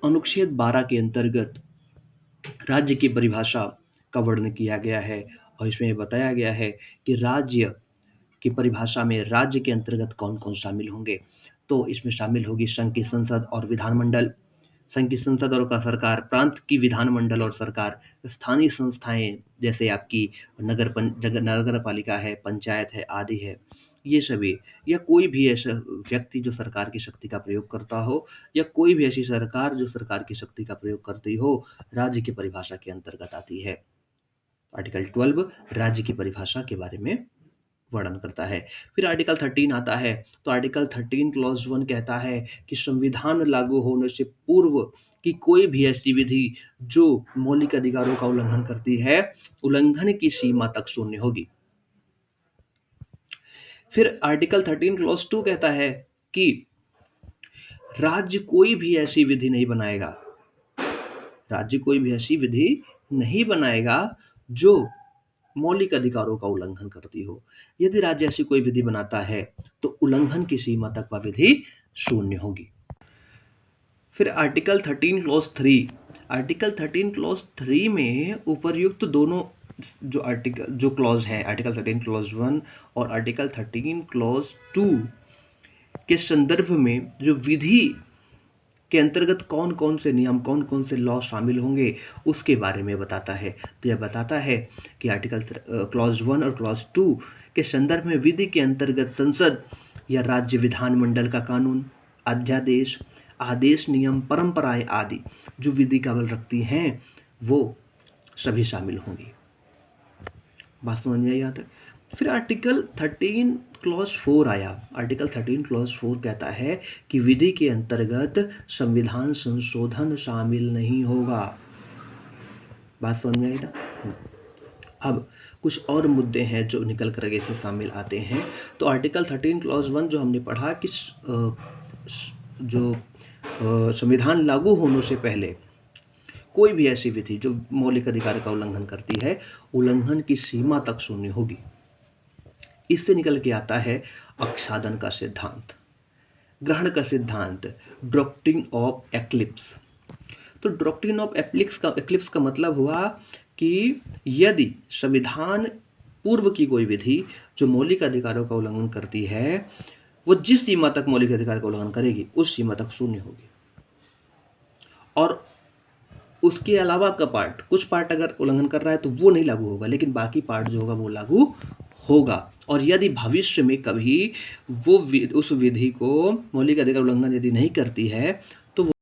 अनुच्छेद 12 के अंतर्गत राज्य की परिभाषा का वर्णन किया गया है और इसमें बताया गया है कि राज्य की परिभाषा में राज्य के अंतर्गत कौन-कौन शामिल होंगे। तो इसमें शामिल होगी संघ की संसद और विधानमंडल, संघ की संसद और का सरकार, प्रांत की विधानमंडल और सरकार, स्थानीय संस्थाएँ जैसे आपकी नगर पालिका है, पंचायत है, आदि है। ये सभी या कोई भी ऐसा व्यक्ति जो सरकार की शक्ति का प्रयोग करता हो या कोई भी ऐसी सरकार जो सरकार की शक्ति का प्रयोग करती हो, राज्य की परिभाषा के अंतर्गत आती है। आर्टिकल 12 राज्य की परिभाषा के बारे में वर्णन करता है। फिर आर्टिकल 13 आता है, तो आर्टिकल 13 क्लॉज़ 1 कहता है कि संविधान लागू होने से पूर्व की कोई भी ऐसी विधि जो मौलिक अधिकारों का उल्लंघन करती है, उल्लंघन की सीमा तक शून्य होगी। फिर आर्टिकल 13 क्लॉज़ 2 कहता है कि राज्य कोई भी ऐसी विधि नहीं बनाएगा, राज्य कोई भी ऐसी विधि नहीं बनाएगा जो मौलिक अधिकारों का उल्लंघन करती हो। यदि राज्य ऐसी कोई विधि बनाता है तो उल्लंघन की सीमा तक वह विधि शून्य होगी। फिर आर्टिकल 13 क्लॉज़ 3, आर्टिकल 13 क्लॉज़ 3 में उपर्युक्त दोनों जो क्लॉज़ हैं, आर्टिकल 13 क्लॉज़ 1 और आर्टिकल 13 क्लॉज़ 2 के संदर्भ में जो विधि के अंतर्गत कौन-कौन से नियम, कौन-कौन से लॉ शामिल होंगे, उसके बारे में बताता है। तो यह बताता है कि आर्टिकल क्लॉज़ 1 और क्लॉज़ 2 के संदर्भ में विधि के अंतर्गत संसद या राज्य विधानमंडल का कानून, अध्यादेश, आदेश, नियम, परंपराएं आदि जो विधि का बल रखती हैं, वो सभी शामिल होंगी। बात समझ में आई यहाँ तक? फिर आर्टिकल 13 क्लॉज़ 4 आया। आर्टिकल 13 क्लॉज़ 4 कहता है कि विधि के अंतर्गत संविधान संशोधन शामिल नहीं होगा। बात समझ में आई ना? अब कुछ और मुद्दे हैं जो निकल कर के इससे शामिल आते हैं। तो आर्टिकल 13 क्लॉज़ 1 जो हमने पढ़ा कि संविधान लागू होने से पहले कोई भी ऐसी विधि जो मौलिक अधिकार का उल्लंघन करती है, उल्लंघन की सीमा तक शून्य होगी। इससे निकल के आता है आच्छादन का सिद्धांत, ग्रहण का सिद्धांत, डॉक्ट्रिन ऑफ एक्लिप्स। तो डॉक्ट्रिन ऑफ एक्लिप्स का मतलब हुआ कि यदि संविधान पूर्व की कोई विधि जो मौलिक अधिकारों का उल्लंघन करती है, वो जिस सीमा तक मौलिक अधिकार का उल्लंघन करेगी उस सीमा तक शून्य होगी, और उसके अलावा का पार्ट, कुछ पार्ट अगर उल्लंघन कर रहा है तो वो नहीं लागू होगा, लेकिन बाकी पार्ट जो होगा वो लागू होगा। और यदि भविष्य में कभी वो उस विधि को मौलिक अधिकार उल्लंघन यदि नहीं करती है